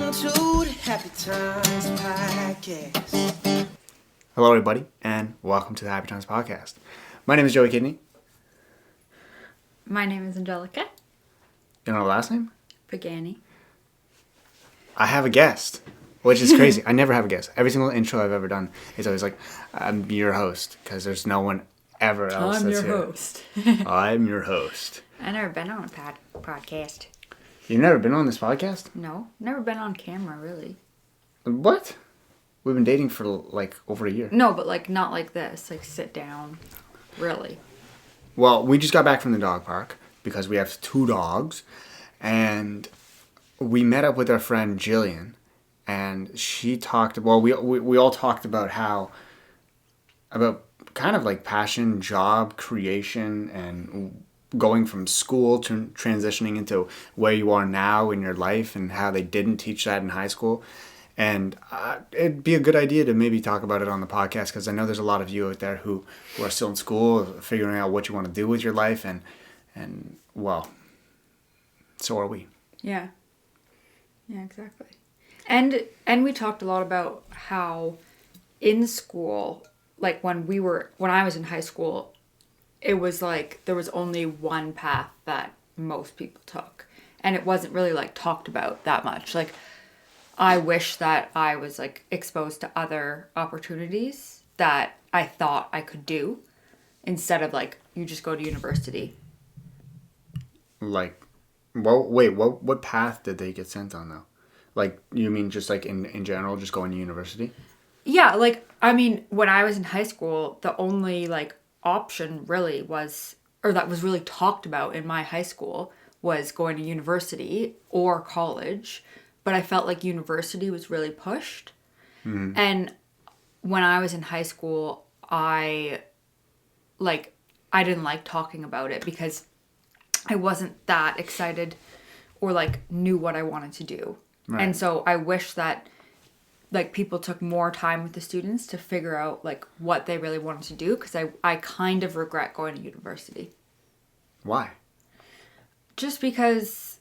Welcome to the Happy Times Podcast. Hello, everybody, and welcome to the Happy Times Podcast. My name is Joey Kidney. My name is Angelica. You know the last name? Pagani. I have a guest, which is crazy. I never have a guest. Every single intro I've ever done is always like, I'm your host, because there's no one ever else I'm that's your here. host. I'm your host. I've never been on a podcast. You've never been on this podcast? No, never been on camera, really. What? We've been dating for like over a year. No, but like not like this. Like sit down, really. Well, we just got back from the dog park because we have 2 dogs, and we met up with our friend Jillian, and she talked. Well, we all talked about about kind of like passion, job creation, and going from school to transitioning into where you are now in your life, and how they didn't teach that in high school. And it'd be a good idea to maybe talk about it on the podcast, because I know there's a lot of you out there who are still in school, figuring out what you want to do with your life, and well, so are we. Yeah. Yeah, exactly. And we talked a lot about how in school, like when I was in high school, it was like there was only one path that most people took, and it wasn't really like talked about that much. Like I wish that I was like exposed to other opportunities that I thought I could do, instead of like you just go to university. Like, well, wait, what path did they get sent on though? Like, you mean just like in general, just going to university? Yeah, like I mean, when I was in high school, the only like option really was, or that was really talked about in my high school, was going to university or college. But I felt like university was really pushed. Mm-hmm. And when I was in high school, I didn't like talking about it because I wasn't that excited or like knew what I wanted to do. Right. And so I wish that like people took more time with the students to figure out like what they really wanted to do, because I kind of regret going to university. Why? Just because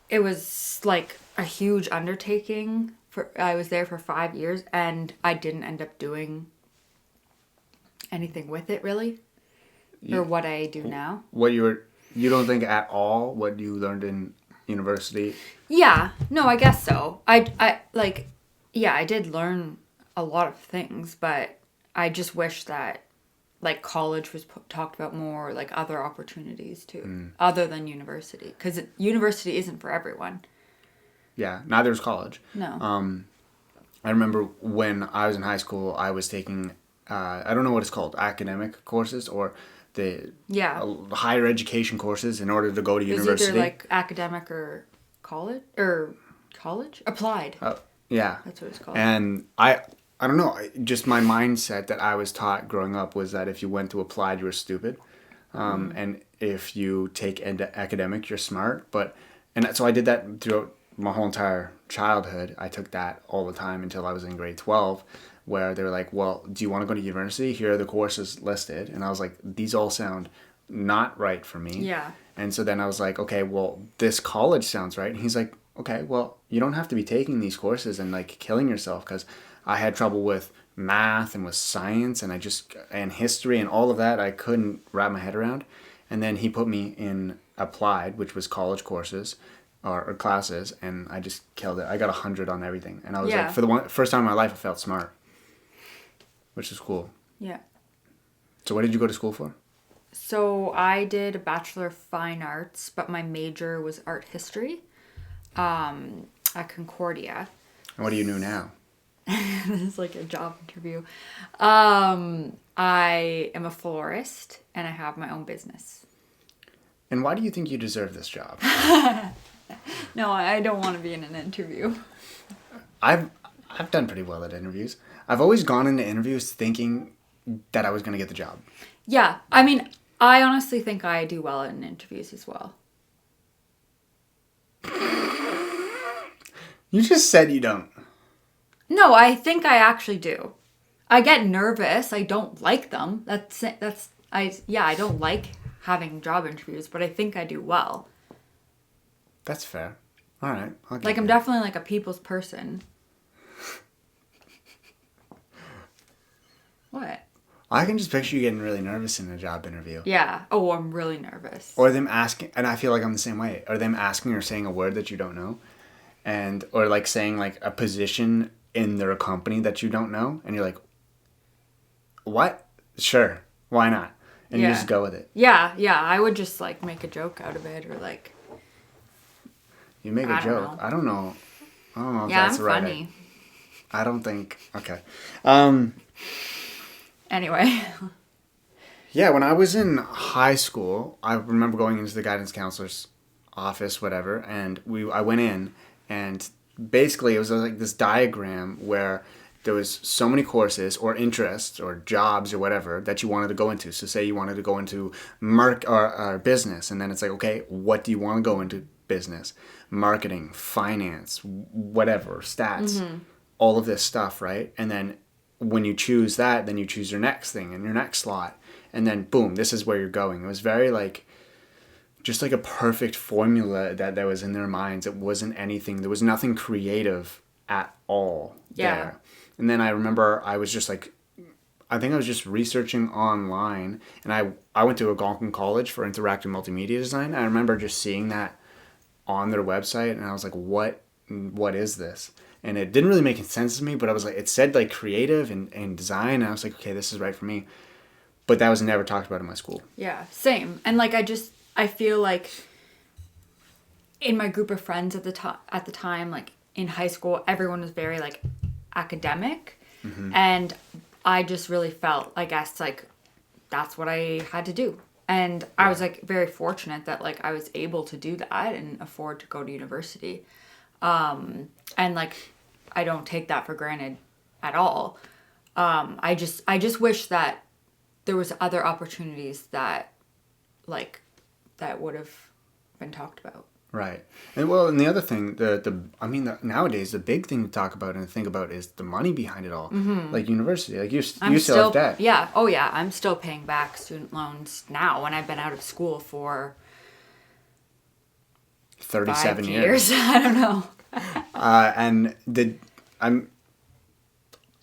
it was like a huge undertaking. I was there for 5 years and I didn't end up doing anything with it really, or what I do now. You don't think at all what you learned in university? Yeah, no, I guess so. I did learn a lot of things, but I just wish that like college was talked about more, like other opportunities too, other than university, because university isn't for everyone. Yeah, neither is college. No. I remember when I was in high school, I was taking, I don't know what it's called, academic courses or the higher education courses in order to go to university. It's either like academic or college applied. Yeah. That's what it's called. And I don't know, just my mindset that I was taught growing up was that if you went to applied, you were stupid. And if you take academic, you're smart. So I did that throughout my whole entire childhood. I took that all the time until I was in grade 12, where they were like, well, do you want to go to university? Here are the courses listed. And I was like, these all sound not right for me. Yeah. And so then I was like, okay, well, this college sounds right. And he's like, okay, well, you don't have to be taking these courses and like killing yourself, because I had trouble with math and with science and history and all of that. I couldn't wrap my head around. And then he put me in applied, which was college courses or classes, and I just killed it. I got 100 on everything. And I was like, for the first time in my life, I felt smart, which is cool. Yeah. So what did you go to school for? So I did a Bachelor of Fine Arts, but my major was art history at Concordia. And what do you do now? This is like a job interview. I am a florist and I have my own business. And why do you think you deserve this job? No, I don't want to be in an interview. I've done pretty well at interviews. I've always gone into interviews thinking that I was going to get the job. Yeah, I mean, I honestly think I do well in interviews as well. You just said you don't. No, I think I actually do. I get nervous. I don't like them. I don't like having job interviews, but I think I do well. That's fair. All right. I'll give Like, I'm you- definitely like a people's person. What? I can just picture you getting really nervous in a job interview. Yeah. Oh, I'm really nervous. Or them asking, and I feel like I'm the same way. Or them asking or saying a word that you don't know, or like saying like a position in their company that you don't know, and you're like, what? Sure, why not? And you Yeah. just go with it. Yeah, I would just like make a joke out of it or like. You make a I don't joke. know. I don't know. If Yeah, that's I'm right. funny. I don't think. Okay. Anyway. Yeah, when I was in high school, I remember going into the guidance counselor's office, whatever, and I went in, and basically it was like this diagram where there was so many courses or interests or jobs or whatever that you wanted to go into. So say you wanted to go into or business, and then it's like, okay, what do you want to go into business? Marketing, finance, whatever, stats, all of this stuff, right? And then when you choose that, then you choose your next thing and your next slot. And then boom, this is where you're going. It was very like, just like a perfect formula that was in their minds. It wasn't anything, there was nothing creative at all there. And then I remember I was just like, I think I was just researching online, and I went to Algonquin College for interactive multimedia design. I remember just seeing that on their website, and I was like, what is this? And it didn't really make sense to me, but I was like, it said like creative and design, and I was like, okay, this is right for me. But that was never talked about in my school. Yeah, same. And like I feel like in my group of friends at the time, like in high school, everyone was very like academic, and I just really felt, I guess, like that's what I had to do. And I was like very fortunate that like I was able to do that and afford to go to university. And like I don't take that for granted at all. I just wish that there was other opportunities that would have been talked about. Right. And the other thing, nowadays the big thing to talk about and think about is the money behind it all. Like university, like you still have debt. Yeah. Oh yeah. I'm still paying back student loans now when I've been out of school for 37 5 years. I don't know.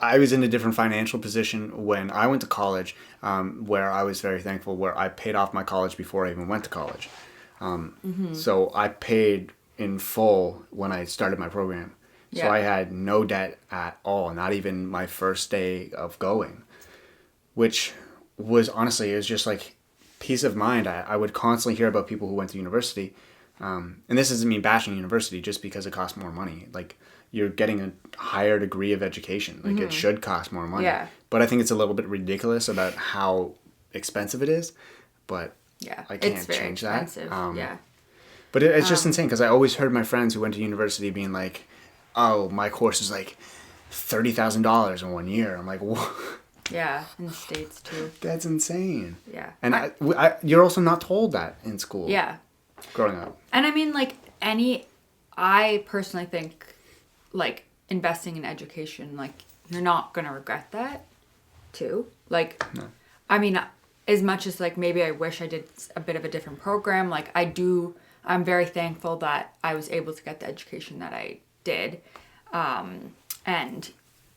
I was in a different financial position when I went to college, where I was very thankful, where I paid off my college before I even went to college. So I paid in full when I started my program. So Yeah. I had no debt at all, not even my first day of going, which was honestly, it was just like peace of mind. I would constantly hear about people who went to university. And this isn't me bashing university just because it costs more money. Like, you're getting a higher degree of education. Like, it should cost more money. Yeah. But I think it's a little bit ridiculous about how expensive it is. But Yeah. I can't it's very change expensive. that. Yeah. But it's just insane because I always heard my friends who went to university being like, oh, my course is like $30,000 in 1 year. I'm like, whoa, Yeah. In the States too. that's insane. Yeah. And you're also not told that in school. Yeah. Growing up. And I mean, like, I personally think, like, investing in education, like, you're not going to regret that, too. Like, No. I mean, as much as, like, maybe I wish I did a bit of a different program, like, I'm very thankful that I was able to get the education that I did. And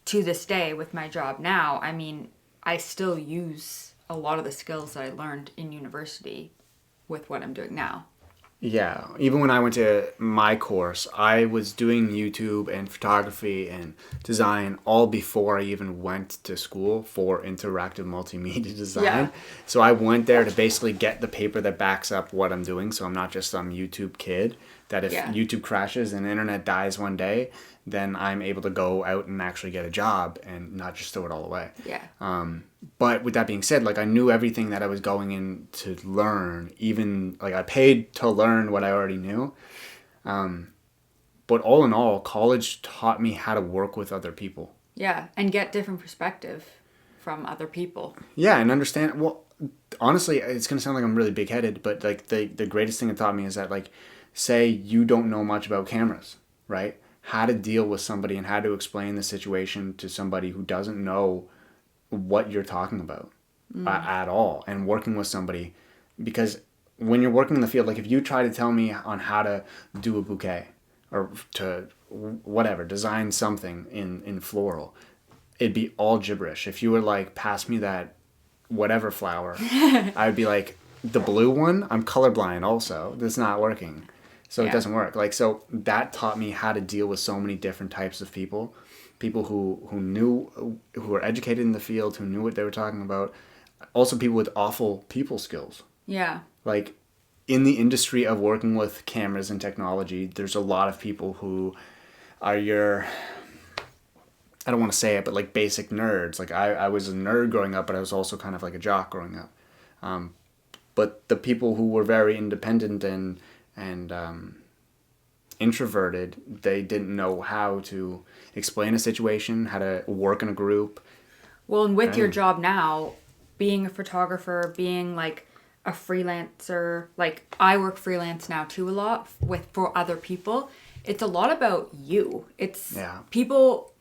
to this day, with my job now, I mean, I still use a lot of the skills that I learned in university with what I'm doing now. Yeah, even when I went to my course, I was doing YouTube and photography and design all before I even went to school for interactive multimedia design. Yeah. So I went there to basically get the paper that backs up what I'm doing, so I'm not just some YouTube kid that if Yeah. YouTube crashes and the internet dies one day, then I'm able to go out and actually get a job and not just throw it all away. Yeah. But with that being said, like, I knew everything that I was going in to learn. Even like I paid to learn what I already knew. But all in all, college taught me how to work with other people. Yeah, and get different perspective from other people. Yeah, and understand. Well, honestly, it's gonna sound like I'm really big headed, but like the greatest thing it taught me is that, like, say you don't know much about cameras, right? How to deal with somebody and how to explain the situation to somebody who doesn't know what you're talking about at all, and working with somebody, because when you're working in the field, like if you try to tell me on how to do a bouquet or to whatever, design something in floral, it'd be all gibberish. If you were like, pass me that whatever flower, I would be like, the blue one, I'm colorblind also. This is not working. So it Yeah. doesn't work. Like, so that taught me how to deal with so many different types of people. People who were educated in the field, who knew what they were talking about. Also people with awful people skills. Yeah. Like, in the industry of working with cameras and technology, there's a lot of people who are your, I don't want to say it, but like basic nerds. Like I was a nerd growing up, but I was also kind of like a jock growing up. But the people who were very independent and introverted, they didn't know how to explain a situation, how to work in a group. Well, and with your job now, being a photographer, being like a freelancer, like I work freelance now too a lot for other people. It's a lot about you. It's people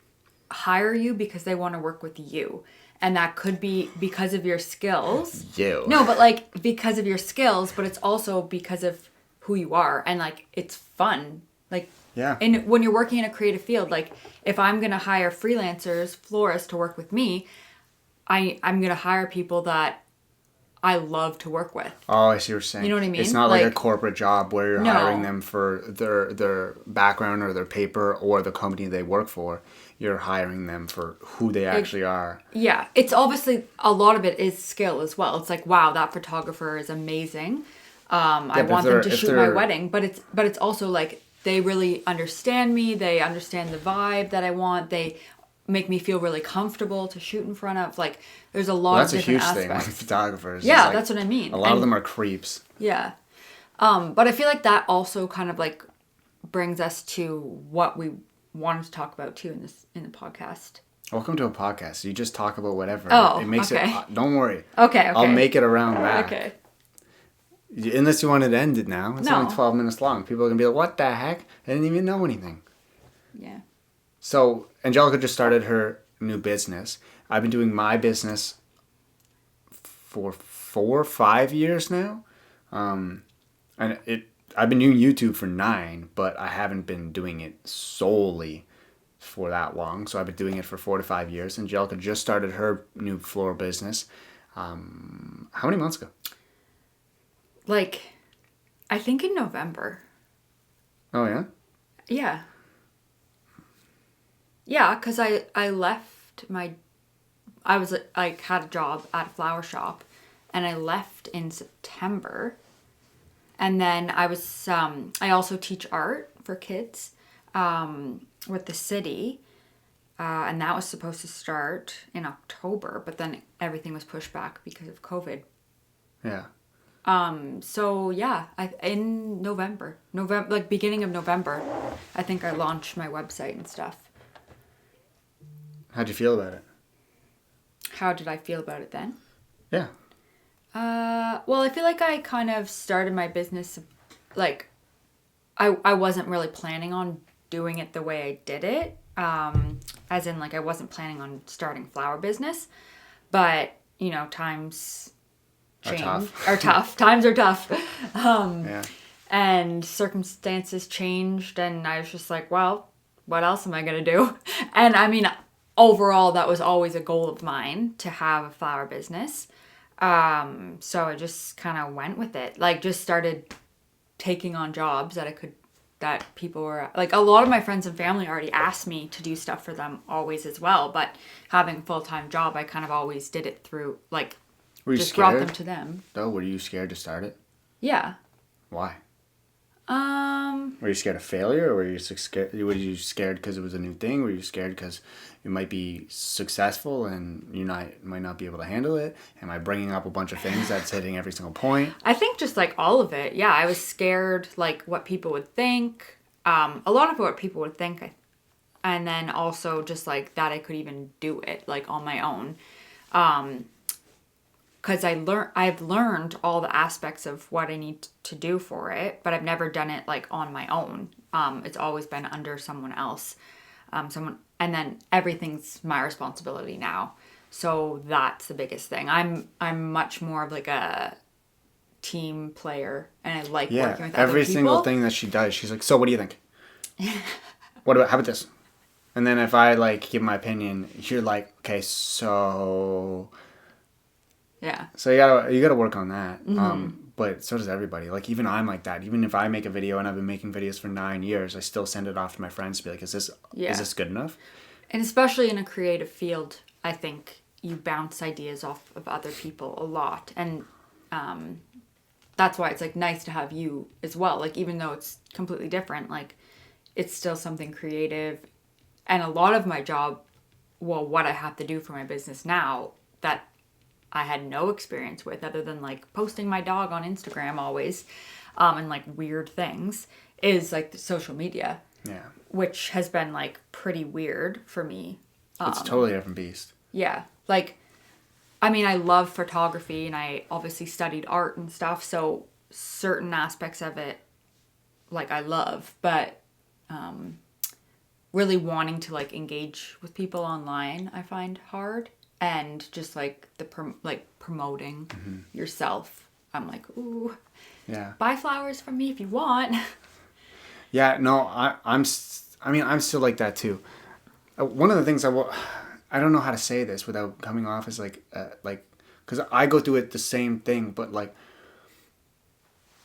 hire you because they want to work with you. And that could be because of your skills. You. No, but like because of your skills, but it's also because of who you are. And like it's fun. Like Yeah. And when you're working in a creative field, like if I'm gonna hire freelancers, florists to work with me, I'm gonna hire people that I love to work with. Oh, I see what you're saying. You know what I mean? It's not like a corporate job where you're No. hiring them for their background or their paper or the company they work for. You're hiring them for who they actually are. Yeah, it's obviously a lot of it is skill as well. It's like, wow, that photographer is amazing. I want them to shoot my wedding, but it's also like they really understand me. They understand the vibe that I want. They make me feel really comfortable to shoot in front of. Like, there's a lot of different aspects. That's a huge thing with photographers. Yeah, like, that's what I mean. A lot of them are creeps. Yeah. But I feel like that also kind of like brings us to what we wanted to talk about too in the podcast. Welcome to a podcast. You just talk about whatever. Oh, it makes okay. it. Don't worry. Okay. I'll make it around back. Okay. Unless you wanted to end it now. It's No. only 12 minutes long. People are going to be like, what the heck? I didn't even know anything. Yeah. So, Angelica just started her new business. I've been doing my business for 4 or 5 years now. I've been doing YouTube for 9, but I haven't been doing it solely for that long. So I've been doing it for 4 to 5 years. Angelica just started her new floral business. How many months ago? Like, I think in November. Oh, yeah? Yeah. Yeah, because I left I was like had a job at a flower shop, and I left in September. And then I also teach art for kids with the city, and that was supposed to start in October, but then everything was pushed back because of COVID. Yeah. So yeah, in November, like beginning of November, I think I launched my website and stuff. How'd you feel about it? How did I feel about it then? Yeah. Well, I feel like I kind of started my business, like, I wasn't really planning on doing it the way I did it. As in, like, I wasn't planning on starting flower business. But, you know, times are tough. Times are tough. Yeah. And circumstances changed, and I was just like, well, what else am I going to do? And, I mean, overall, that was always a goal of mine, to have a flower business. So I just kind of went with it. Like, just started taking on jobs that people were, like, a lot of my friends and family already asked me to do stuff for them always as well. But having a full-time job, I kind of always did it through, like, just brought them to them. No, were you scared to start it? Yeah. Why? Were you scared of failure, or were you scared? Were you scared because it was a new thing? Were you scared because you might be successful and you might not be able to handle it? Am I bringing up a bunch of things that's hitting every single point? I think just like all of it. Yeah, I was scared, like what people would think. A lot of what people would think, and then also just like that I could even do it like on my own. Because I've learned all the aspects of what I need to do for it, but I've never done it like on my own. It's always been under someone else, and then everything's my responsibility now. So that's the biggest thing. I'm much more of like a team player, and I like working with other people. Every single thing that she does, she's like, so what do you think? How about this? And then if I like give my opinion, you're like, okay, so Yeah. you gotta work on that. But so does everybody. Like even I'm like that. Even if I make a video and I've been making videos for 9 years, I still send it off to my friends to be like, is this good enough? And especially in a creative field, I think you bounce ideas off of other people a lot. And that's why it's like nice to have you as well. Like even though it's completely different, like it's still something creative. And a lot of my job, well, what I have to do for my business now that I had no experience with other than like posting my dog on Instagram always, and like weird things, is like the social media. Yeah. Which has been like pretty weird for me. It's a totally different beast. Yeah. Like, I mean, I love photography and I obviously studied art and stuff. So certain aspects of it, like I love, but really wanting to like engage with people online, I find hard. And just like promoting yourself, I'm like, ooh, Yeah. buy flowers from me if you want. Yeah. No, I'm still like that too. One of the things I don't know how to say this without coming off as like, because I go through it the same thing, but like,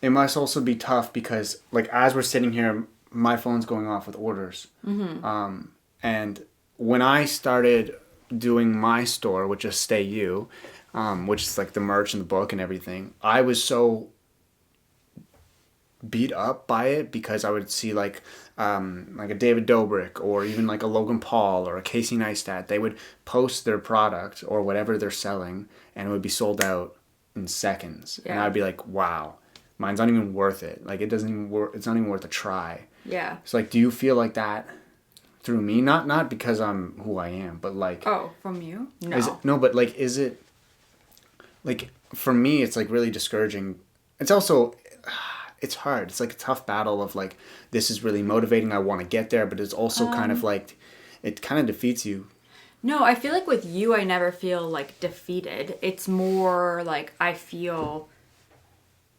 it must also be tough because like as we're sitting here, my phone's going off with orders. And when I started doing my store, which is Stay You, which is like the merch and the book and everything, I was so beat up by it because I would see like a David Dobrik or even like a Logan Paul or a Casey Neistat. They would post their product or whatever they're selling and it would be sold out in seconds. Yeah. And I'd be like, wow, mine's not even worth it. Like it's not even worth a try. Yeah. So like, do you feel like that through me? Not because I'm who I am, but like. Oh, from you? No. No, but like, is it like for me? It's like really discouraging. It's also, it's hard. It's like a tough battle of like, this is really motivating. I want to get there, but it's also kind of like, it kind of defeats you. No, I feel like with you, I never feel like defeated. It's more like I feel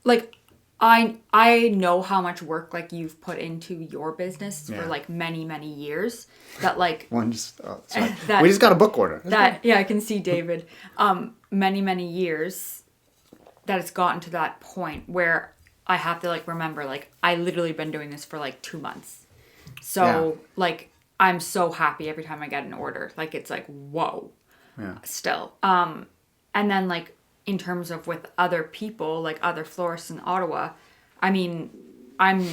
like I know how much work like you've put into your business for like many, many years. That like Sorry. We just got a book order. I can see David. Many, many years that it's gotten to that point where I have to like remember like I literally been doing this for like 2 months. So like I'm so happy every time I get an order. Like it's like whoa. Yeah. Still. And then like in terms of with other people, like other florists in Ottawa, I mean, I'm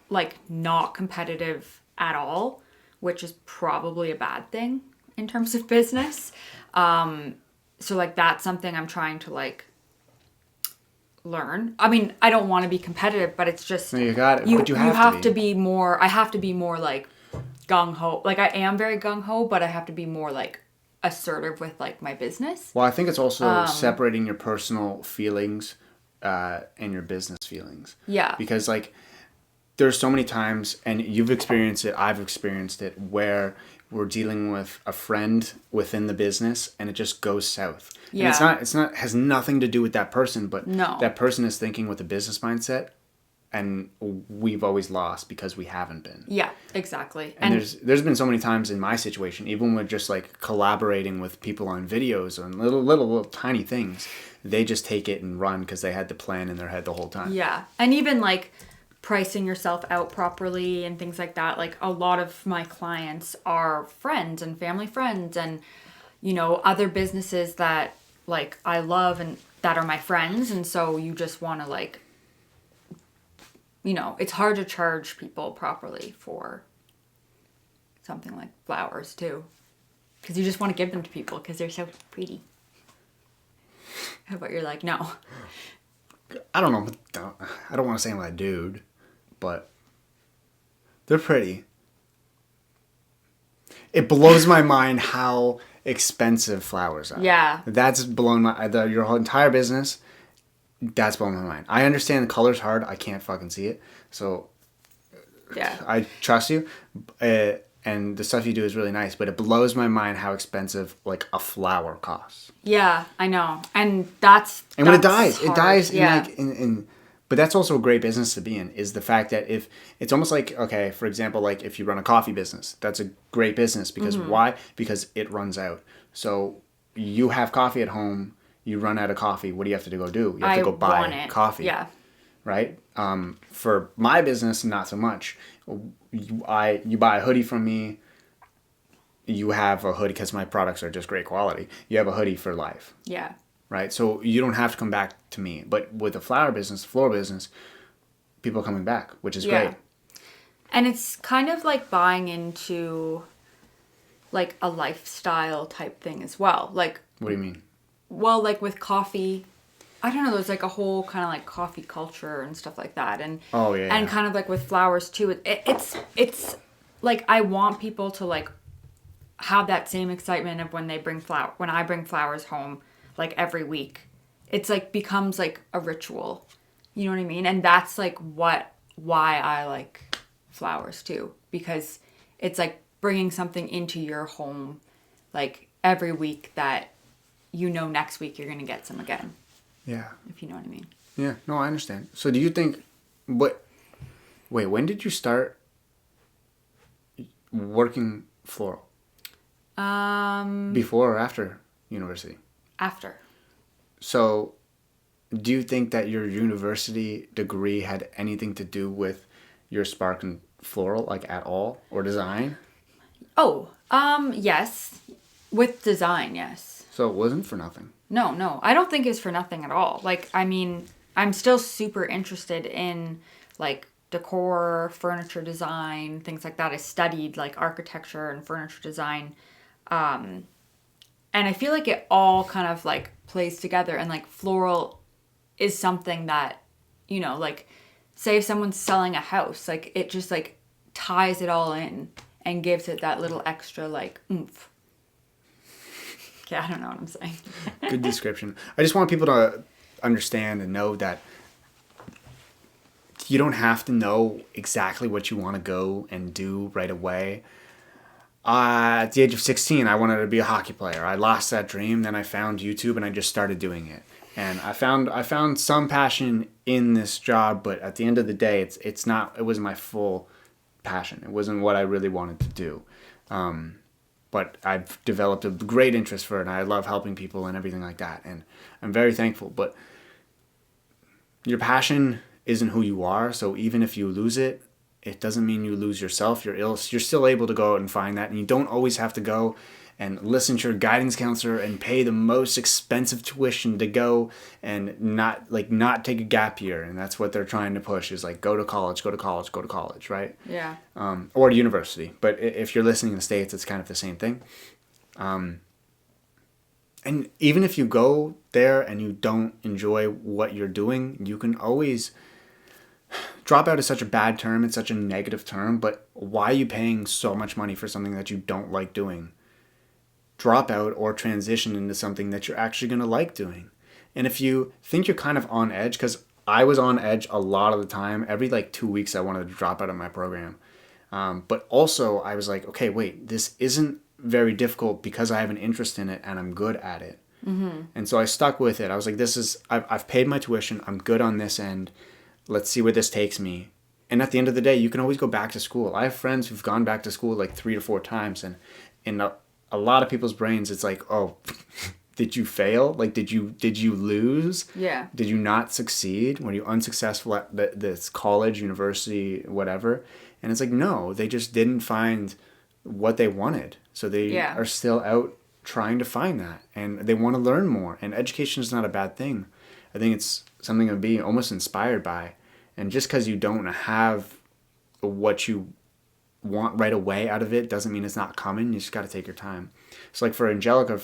like not competitive at all, which is probably a bad thing in terms of business. So like that's something I'm trying to like learn. I mean, I don't want to be competitive, but it's just No, you got it. You, But you you have have to to be more. I have to be more like gung ho. Like I am very gung ho, but I have to be more like assertive with like my business. Well, I think it's also separating your personal feelings and your business feelings. Yeah. Because like there's so many times, and you've experienced it, I've experienced it, where we're dealing with a friend within the business and it just goes south. Yeah. And it's not has nothing to do with that person, but No. that person is thinking with a business mindset, and we've always lost because we haven't been. Yeah, exactly. And there's been so many times in my situation, even with just like collaborating with people on videos or little tiny things, they just take it and run because they had the plan in their head the whole time. Yeah. And even like pricing yourself out properly and things like that. Like a lot of my clients are friends and family friends and, you know, other businesses that like I love and that are my friends. And so you just want to like, you know, it's hard to charge people properly for something like flowers too. Because you just want to give them to people because they're so pretty. But you're like, no. I don't know. I don't want to say I'm a dude, but they're pretty. It blows my mind how expensive flowers are. Yeah. That's blown your whole entire business. That's blowing my mind. I understand the color's hard. I can't fucking see it. So Yeah. I trust you. And the stuff you do is really nice, but it blows my mind how expensive like a flower costs. Yeah, I know. And that's And when it dies, hard. it dies in Yeah. like in But that's also a great business to be in, is the fact that if it's almost like, okay, for example, like if you run a coffee business, that's a great business because why? Because it runs out. So you have coffee at home, you run out of coffee. What do you have to go do? You have to go buy coffee. Yeah. Right? For my business, not so much. You buy a hoodie from me. You have a hoodie because my products are just great quality. You have a hoodie for life. Yeah. Right? So you don't have to come back to me. But with the flower business, floral business, people are coming back, which is great. And it's kind of like buying into like a lifestyle type thing as well. Like, What do you mean? well, like with coffee, I don't know, there's like a whole kind of like coffee culture and stuff like that. And and kind of like with flowers too. It's like I want people to like have that same excitement of when I bring flowers home like every week. It's like becomes like a ritual. You know what I mean? And that's like why I like flowers too, because it's like bringing something into your home like every week that you know next week you're going to get some again. Yeah. If you know what I mean. Yeah. No, I understand. So do you think wait, when did you start working floral? Before or after university? After. So, do you think that your university degree had anything to do with your spark and floral, like at all, or design? Oh, yes. With design, yes. So it wasn't for nothing. No. I don't think it's for nothing at all. Like, I mean, I'm still super interested in, like, decor, furniture design, things like that. I studied, like, architecture and furniture design. And I feel like it all kind of, like, plays together. And, like, floral is something that, you know, like, say if someone's selling a house, like, it just, like, ties it all in and gives it that little extra, like, oomph. Yeah, I don't know what I'm saying. Good description. I just want people to understand and know that you don't have to know exactly what you want to go and do right away. At the age of 16, I wanted to be a hockey player. I lost that dream. Then I found YouTube and I just started doing it. And I found some passion in this job, but at the end of the day, it wasn't my full passion. It wasn't what I really wanted to do. But I've developed a great interest for it, and I love helping people and everything like that. And I'm very thankful. But your passion isn't who you are, so even if you lose it, it doesn't mean you lose yourself. You're still able to go out and find that, and you don't always have to go and listen to your guidance counselor and pay the most expensive tuition to go and not take a gap year. And that's what they're trying to push is like go to college, right? Yeah. Or to university. But if you're listening in the States, it's kind of the same thing. And even if you go there and you don't enjoy what you're doing, you can always drop out is such a bad term. It's such a negative term. But why are you paying so much money for something that you don't like doing? Drop out or transition into something that you're actually going to like doing. And if you think you're kind of on edge, because I was on edge a lot of the time, every like 2 weeks I wanted to drop out of my program. But also I was like, okay, wait, this isn't very difficult because I have an interest in it and I'm good at it. Mm-hmm. And so I stuck with it. I was like, I've paid my tuition. I'm good on this end. Let's see where this takes me. And at the end of the day, you can always go back to school. I have friends who've gone back to school like 3 or 4 times, and in a lot of people's brains, it's like, oh, did you fail? Like, did you lose? Yeah. Did you not succeed? Were you unsuccessful at this college, university, whatever? And it's like, no, they just didn't find what they wanted. So they are still out trying to find that, and they want to learn more. And education is not a bad thing. I think it's something to be almost inspired by. And just because you don't have what you want right away out of it doesn't mean it's not coming. You just got to take your time. So like for Angelica,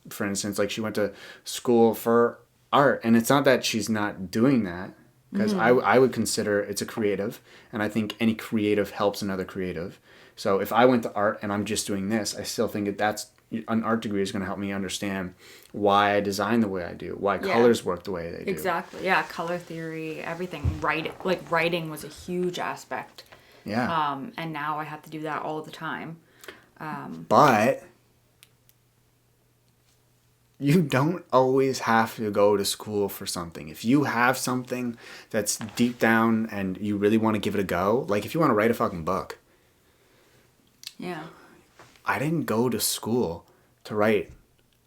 for instance, like she went to school for art, and it's not that she's not doing that, because I would consider it's a creative, and I think any creative helps another creative. So if I went to art and I'm just doing this, I still think that's an art degree is going to help me understand why I design the way I do, why colors work the way they do. Exactly. Yeah, color theory, everything. Writing was a huge aspect. Yeah. And now I have to do that all the time. But you don't always have to go to school for something. If you have something that's deep down and you really want to give it a go, like if you want to write a fucking book. Yeah. I didn't go to school to write.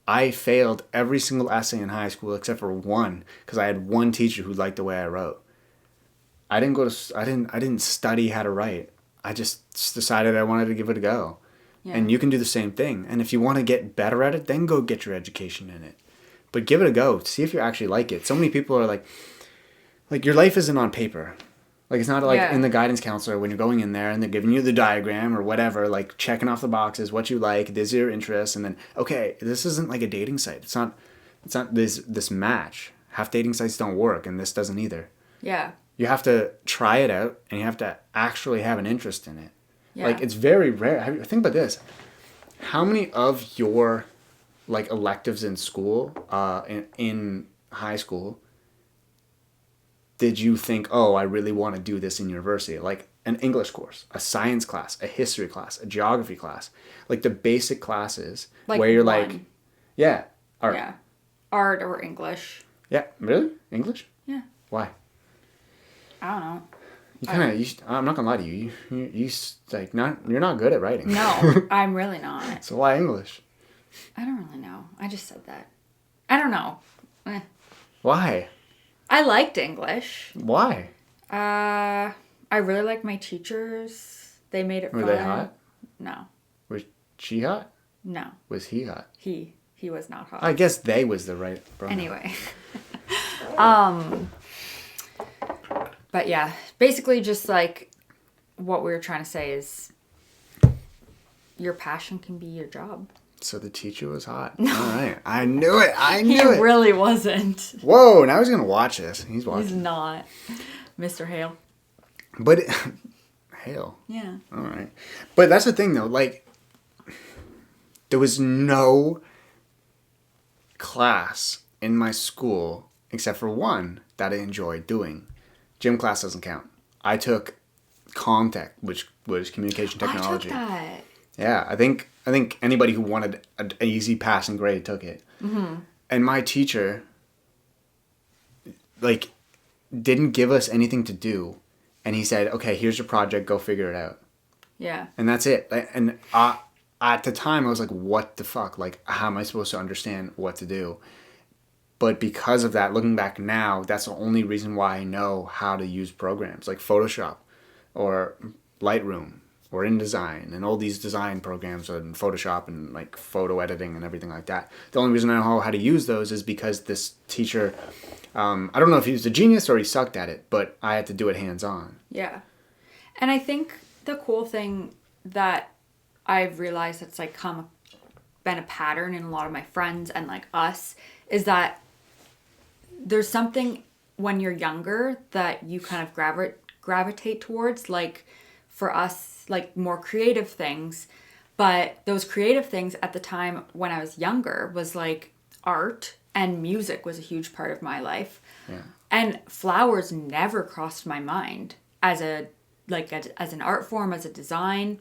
I failed every single essay in high school except for one because I had one teacher who liked the way I wrote. I didn't study how to write. I just decided I wanted to give it a go. Yeah. And you can do the same thing. And if you want to get better at it, then go get your education in it. But give it a go. See if you actually like it. So many people are like your life isn't on paper. Like it's not like Yeah. in the guidance counselor when you're going in there and they're giving you the diagram or whatever, like checking off the boxes, what you like, this is your interest, and then okay, this isn't like a dating site. It's not this match. Half dating sites don't work and this doesn't either. Yeah. You have to try it out and you have to actually have an interest in it. Yeah. Like it's very rare. Think about this. How many of your like electives in school, in high school, did you think, oh, I really want to do this in university? Like an English course, a science class, a history class, a geography class, like the basic classes Like where you're one. like, yeah, art. Yeah. Art or English. Yeah, really? English? Yeah. Why? I don't know. You kind of, I'm not gonna lie to you. You're not good at writing. No, I'm really not. So why English? I don't really know. I just said that. I don't know. Why? I liked English. Why? I really like my teachers. They made it Were fun. they hot? No. Was she hot? No. Was he hot? He was not hot. I guess they was the right pronoun. Anyway. But yeah, basically just like what we were trying to say is your passion can be your job. So the teacher was hot. All right. I knew it. He really wasn't. Whoa, now he's going to watch this. He's watching. He's not. Mr. Hale. But, Hale. Yeah. All right. But that's the thing, though. Like, there was no class in my school except for one that I enjoyed doing. Gym class doesn't count. I took Comtech, which was communication technology. I took that. Yeah, I think anybody who wanted an easy passing grade took it. Mm-hmm. And my teacher, like, didn't give us anything to do. And he said, okay, here's your project, go figure it out. Yeah. And that's it. And at the time, I was like, what the fuck? Like, how am I supposed to understand what to do? But because of that, looking back now, that's the only reason why I know how to use programs like Photoshop or Lightroom or InDesign and all these design programs and Photoshop and like photo editing and everything like that. The only reason I know how to use those is because this teacher, I don't know if he was a genius or he sucked at it, but I had to do it hands-on. Yeah. And I think the cool thing that I've realized that's like been a pattern in a lot of my friends and like us is that there's something when you're younger that you kind of gravitate towards, like for us, like more creative things. But those creative things at the time when I was younger was like art and music was a huge part of my life. Yeah. And flowers never crossed my mind as an art form, as a design.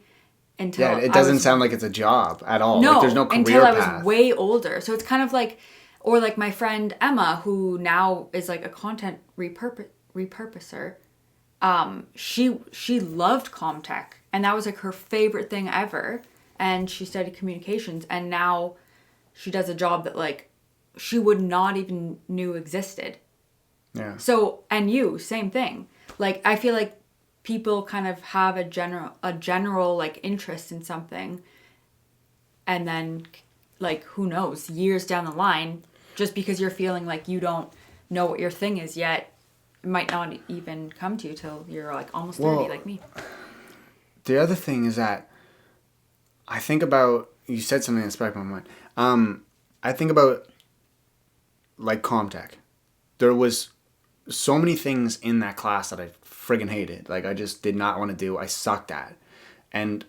Until Yeah, it doesn't sound like it's a job at all. No, Like, there's no career until I path. was way older. So it's kind of like, or like my friend Emma, who now is like a content repurposer. She loved Comtech, and that was like her favorite thing ever. And she studied communications, and now she does a job that like she would not even knew existed. Yeah. So, and you, same thing. Like, I feel like people kind of have a general like interest in something, and then like who knows, years down the line, just because you're feeling like you don't know what your thing is yet, it might not even come to you till you're like almost 30, like me. The other thing is that I think about, you said something that sparked my mind. I think about like Comtech. There was so many things in that class that I friggin' hated. Like I just did not want to do. I sucked at. And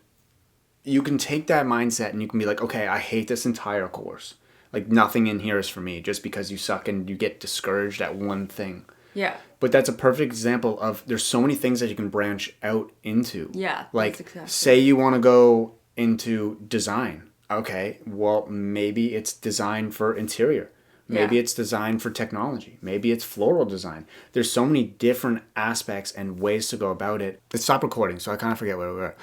you can take that mindset and you can be like, okay, I hate this entire course. Like nothing in here is for me just because you suck and you get discouraged at one thing. Yeah. But that's a perfect example of there's so many things that you can branch out into. Yeah. Like that's exactly. say you want to go into design. Okay, well, maybe it's designed for interior. Maybe Yeah. it's designed for technology. Maybe it's floral design. There's so many different aspects and ways to go about it. It stopped recording, so I kind of forget where we were.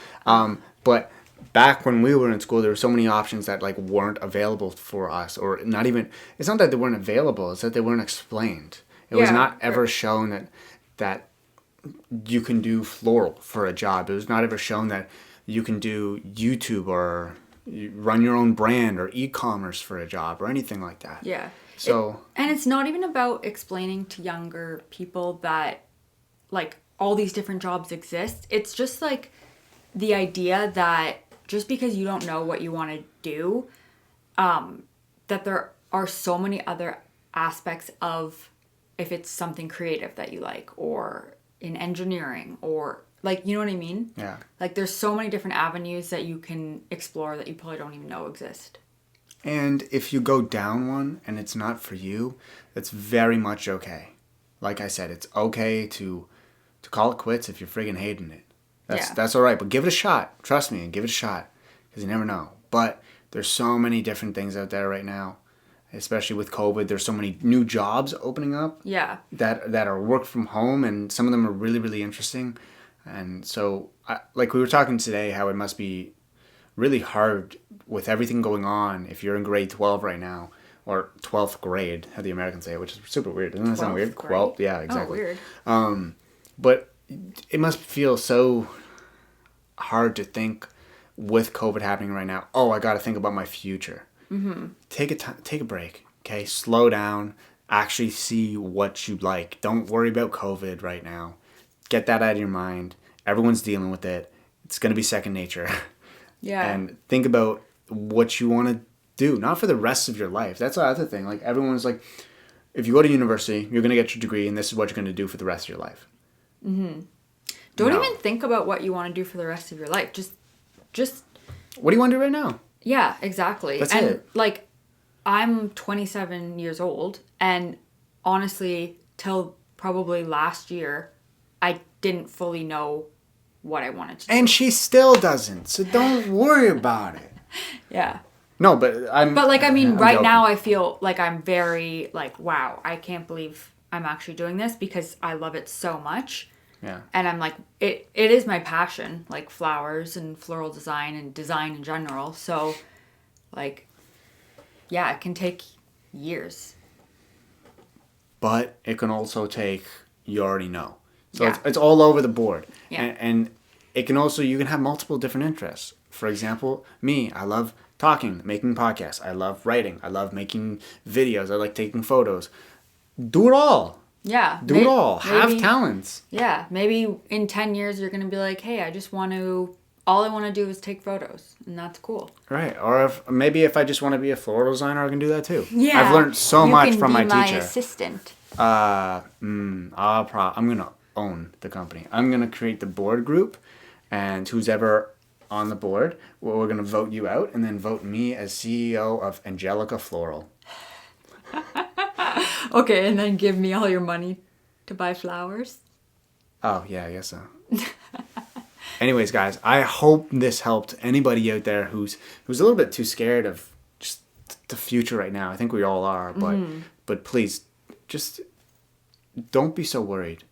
But back when we were in school, there were so many options that like weren't available for us, or not even. It's not that they weren't available; it's that they weren't explained. It was Yeah. not ever shown that you can do floral for a job. It was not ever shown that you can do YouTube or you run your own brand or e-commerce for a job or anything like that. Yeah. So And it's not even about explaining to younger people that like all these different jobs exist. It's just like the idea that just because you don't know what you want to do, that there are so many other aspects of if it's something creative that you like, or in engineering, or like, you know what I mean? yeah. Like there's so many different avenues that you can explore that you probably don't even know exist. And if you go down one and it's not for you, that's very much okay. Like I said, it's okay to call it quits if you're friggin' hating it. Yeah. That's all right, but give it a shot. Trust me, and give it a shot, because you never know. But there's so many different things out there right now, especially with COVID. There's so many new jobs opening up Yeah. that are work from home, and some of them are really, really interesting. And so, like we were talking today, how it must be really hard with everything going on if you're in grade 12 right now, or 12th grade, how the Americans say it, which is super weird. Doesn't that sound weird? 12th 12th, grade? yeah, exactly. Oh, weird. But it must feel so hard to think with COVID happening right now. Oh, I got to think about my future. Mm-hmm. Take a break. Okay, slow down. Actually, see what you like. Don't worry about COVID right now. Get that out of your mind. Everyone's dealing with it. It's gonna be second nature. Yeah. And think about what you want to do, not for the rest of your life. That's the other thing. Like everyone's like, if you go to university, you're gonna get your degree, and this is what you're gonna do for the rest of your life. Don't No. even think about what you want to do for the rest of your life. Just What do you want to do right now? yeah, exactly. That's and it. like I'm 27 years old, and honestly, till probably last year, I didn't fully know what I wanted to do. And she still doesn't. So don't worry about it. Yeah. No, but But like, I mean, I'm right joking. now I feel like I'm very like, wow, I can't believe I'm actually doing this because I love it so much. Yeah. And I'm like, it is my passion, like flowers and floral design and design in general. So like, yeah, it can take years. But it can also take, you already know. So Yeah. it's all over the board. Yeah. And it can also, you can have multiple different interests. For example, me, I love talking, making podcasts. I love writing. I love making videos. I like taking photos. Do it all. Yeah. Do it all. Have talents. Yeah. Maybe in 10 years, you're going to be like, hey, all I want to do is take photos. And that's cool. Right. Or if I just want to be a floral designer, I can do that too. Yeah. I've learned so much from my You can be teacher. my assistant. I'm gonna own the company. I'm gonna create the board group, and who's ever on the board, we're gonna vote you out, and then vote me as CEO of Angelica Floral. Okay, and then give me all your money to buy flowers. Oh yeah, I guess so. Anyways, guys, I hope this helped anybody out there who's a little bit too scared of just the future right now. I think we all are, but please, just don't be so worried.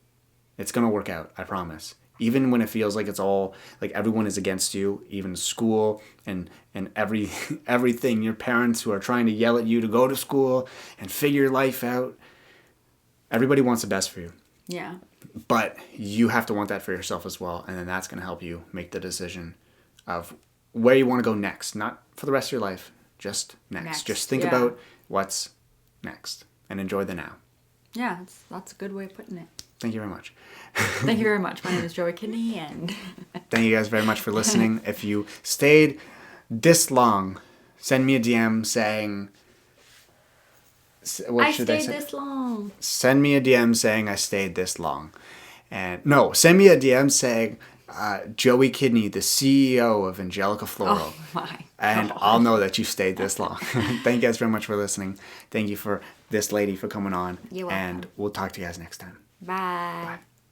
It's gonna work out, I promise. Even when it feels like it's all like everyone is against you, even school and everything, your parents who are trying to yell at you to go to school and figure your life out. Everybody wants the best for you. Yeah. But you have to want that for yourself as well, and then that's going to help you make the decision of where you want to go next. Not for the rest of your life, just next. Just think about what's next and enjoy the now. Yeah, that's a good way of putting it. Thank you very much. Thank you very much. My name is Joey Kidney, and Thank you guys very much for listening. If you stayed this long, send me a DM saying... What I should stayed say? this long. Send me a DM saying I stayed this long. And no, send me a DM saying Joey Kidney, the CEO of Angelica Floral. Oh my. And God. I'll know that you stayed this long. Thank you guys very much for listening. Thank you for this lady for coming on. You're welcome. And we'll talk to you guys next time. Bye. Bye.